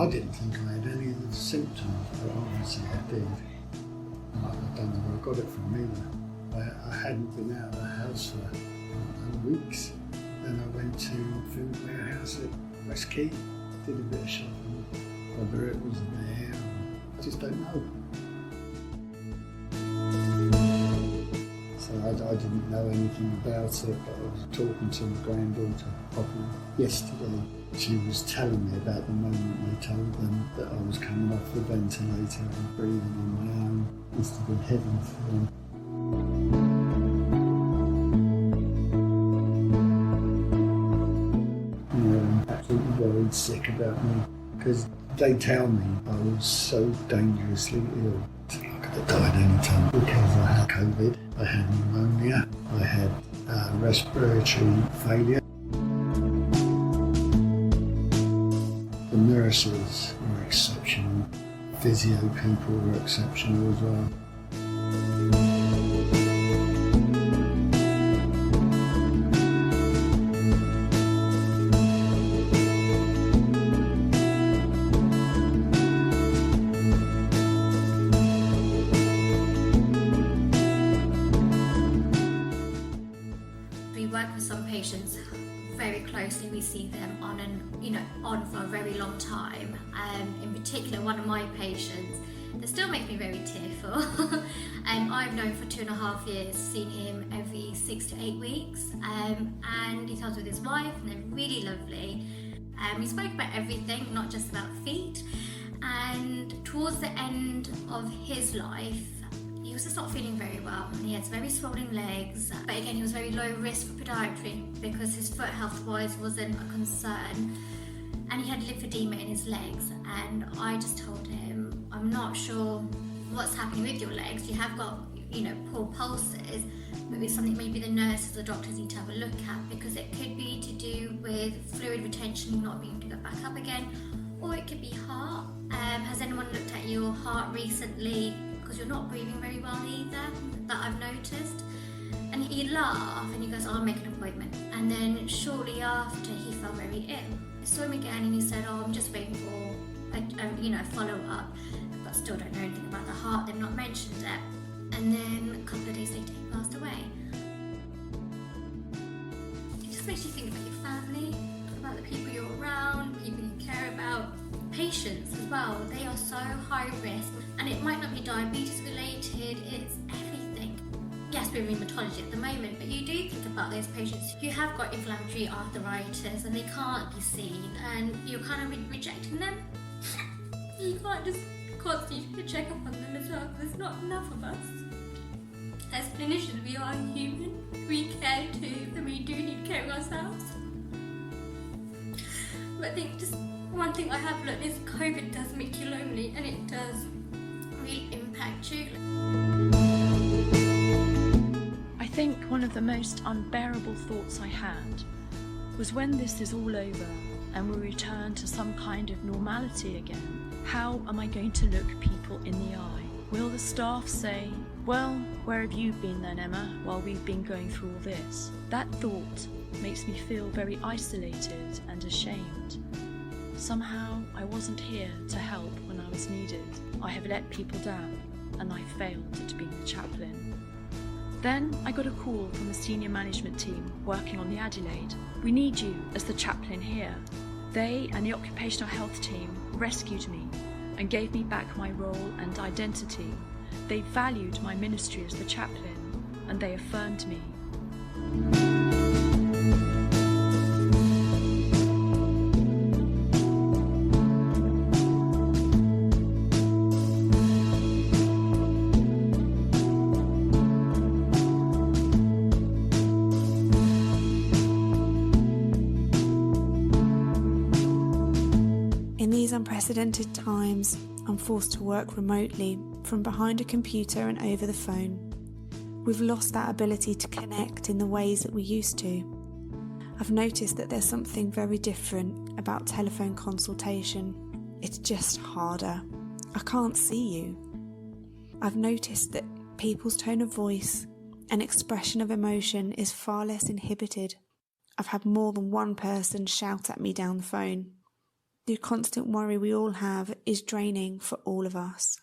didn't think I had any of the symptoms, but obviously I did. I don't know where I got it from either. I hadn't been out of the house for weeks. Then I went to a food warehouse at West Key, did a bit of shopping. Whether it was there, I just don't know. So I didn't know anything about it, but I was talking to my granddaughter probably yesterday. She was telling me about the moment they told them that I was coming off the ventilator and breathing on my own. Must have been heaven for them. I'm absolutely worried sick about me because they tell me I was so dangerously ill. I could have died any time because I had COVID, I had pneumonia, I had respiratory failure. The nurses were exceptional, physio people were exceptional as well. Patients very closely. We see them on for a very long time. In particular, one of my patients that still makes me very tearful. I've known for 2.5 years, seen him every 6 to 8 weeks, and he comes with his wife, and they're really lovely. We spoke about everything, not just about feet. And towards the end of his life, he was just not feeling very well. He had very swollen legs, but again he was very low risk for podiatry because his foot health-wise wasn't a concern, and he had lymphedema in his legs. And I just told him, I'm not sure what's happening with your legs. You have got poor pulses, but it's something maybe the nurses or doctors need to have a look at, because it could be to do with fluid retention, not being able to go back up again, or it could be heart. Has anyone looked at your heart recently? Because you're not breathing very well either, that I've noticed. And he laughed and he goes, I'll make an appointment. And then shortly after, he felt very ill. I saw him again and he said, I'm just waiting for a follow-up, but still don't know anything about the heart, they've not mentioned it. And then a couple of days later, he passed away. It just makes you think about your family, about the people you're around, people you care about. Patients as well, they are so high risk, and it might not be diabetes related, it's everything. Yes, we're in rheumatology at the moment, but you do think about those patients who have got inflammatory arthritis and they can't be seen, and you're kind of rejecting them. You can't just constantly check up on them as well, because there's not enough of us. As clinicians, we are human, we care too, and we do need care of ourselves. But I think just one thing I have learned is COVID does make you lonely, and it does really impact you. I think one of the most unbearable thoughts I had was when this is all over and we return to some kind of normality again, how am I going to look people in the eye? Will the staff say, well, where have you been then, Emma, while we've been going through all this? That thought makes me feel very isolated and ashamed. Somehow I wasn't here to help when I was needed. I have let people down, and I failed at being the chaplain. Then I got a call from the senior management team working on the Adelaide. We need you as the chaplain here. They and the occupational health team rescued me and gave me back my role and identity. They valued my ministry as the chaplain, and they affirmed me. In these unprecedented times, I'm forced to work remotely from behind a computer and over the phone. We've lost that ability to connect in the ways that we used to. I've noticed that there's something very different about telephone consultation. It's just harder. I can't see you. I've noticed that people's tone of voice and expression of emotion is far less inhibited. I've had more than one person shout at me down the phone. The constant worry we all have is draining for all of us.